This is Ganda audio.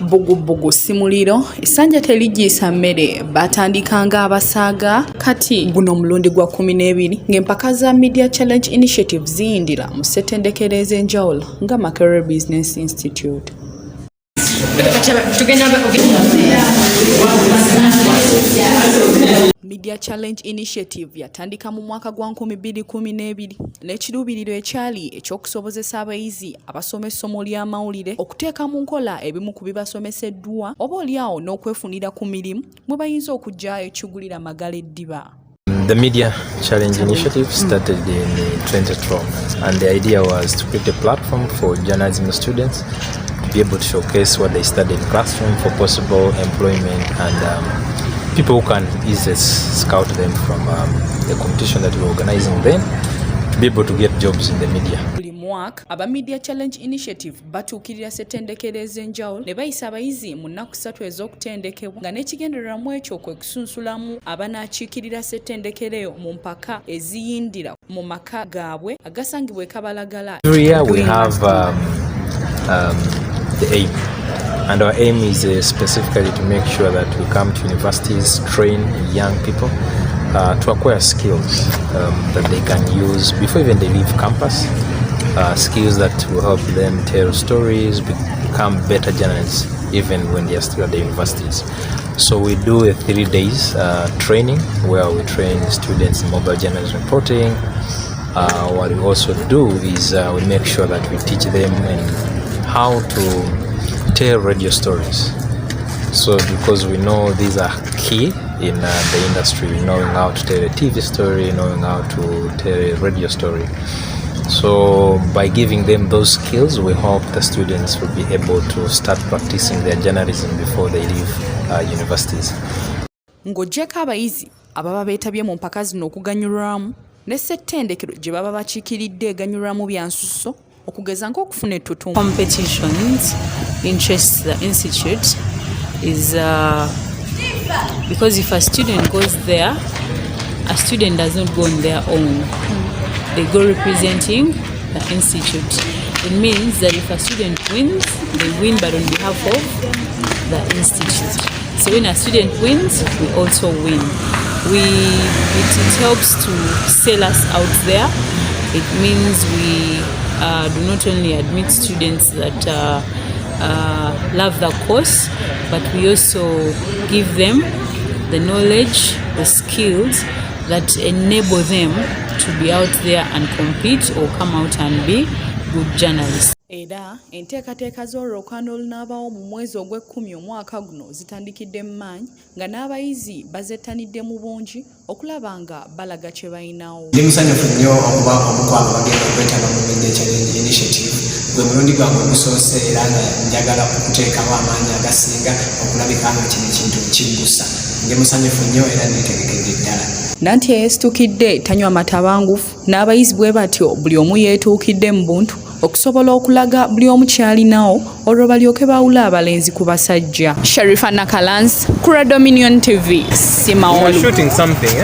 Bugubugu si muliro, essanja terigisa mmere, batandikanga abasaaga, kati guno omulundi gwa 12 ng'empaka za Media Challenge Initiative ziyindira mu ssettendekero ez'enjawulo nga Makerere Business Institute. Media Challenge Initiative yatandika mu mwaka gwa 2012 n'ekiruubiriro ekyali eky'okusobozesa abayizi abasoma essomo ly'amawulire okuteeka mu nkola ebimu ku bibasomeseddwa oba olyawo n'okwefunira ku mirimu mwe bayinza okugyayo ekigulira amagala eddiba. The Media Challenge Initiative started in 2012, and the idea was to create a platform for journalism students to be able to showcase what they study in classroom for possible employment and people who can easily scout them from the competition that we're organizing then to be able to get jobs in the media. Aba Media Challenge Initiative batuukirira ssettendekero ez'enjawulo ne bayisa abayizi mu nnaku 3 ez'okutendekebwa nga n'ekigendererwamu ekyo kwe kusunsulamu abanaakiikirira ssettendekero eyo mu mpaka eziyindira mu maka gaabwe agasangibwa e Kabalagala. Every year we have the aim, and our aim is specifically to make sure that we come to universities, train young people to acquire skills that they can use before even they leave campus. Skills that will help them tell stories, become better journalists even when they are still at the universities. So we do a 3 days training where we train students in mobile journalism reporting. What we also do is we make sure that we teach them how to tell radio stories. So because we know these are key in the industry, knowing how to tell a TV story, knowing how to tell a radio story. So by giving them those skills, we hope the students will be able to start practicing their journalism before they leave universities. Ng'oggyeko abayizi ababa beetabye mu mpaka zino okuganyulwamu ne ssettendekero gye baba bakiikiridde eganyulwamu bya nsusso okugeza ng'okufuna ettutumu. Competitions interest the institute is because if a student goes there, a student does not go on their own. They go representing the institute. It means that if a student wins, they win but on behalf of the institute. So when a student wins, we also win. It helps to sell us out there. It means we do not only admit students that love the course, but we also give them the knowledge, the skills that enable them to be out there and compete or come out and be good journalists. Era enteekateeka z'olwokaano olunaabawo mu mwezi ogw'ekkumi omwaka guno zitandikidde mu maanyi nga n'abayizi bazettanidde mu bungi okulaba nga balaga kye balinawo. Ndi musanyufu nnyo okuba omukwano bagenda okwetaba mu Media Challenge Initiative gwe mulundi gwange ogusoose era nga njagala okuteekawo amaanyi agasinga okulabika nga kino ekintu kiggusa. Ndi musanyufu nnyo era neetegekedde ddala. Nanti eyeesitukidde tanywa matabangufu n'abayizi bwe batyo buli omu yeetuukidde mu buntu okusobola okulaga buli omu kyalinawo olwo balyoke bawula abalenzi ku basajja. Sharifa Nakalansi, Kura Dominion TV, Simawolu. Shooting something,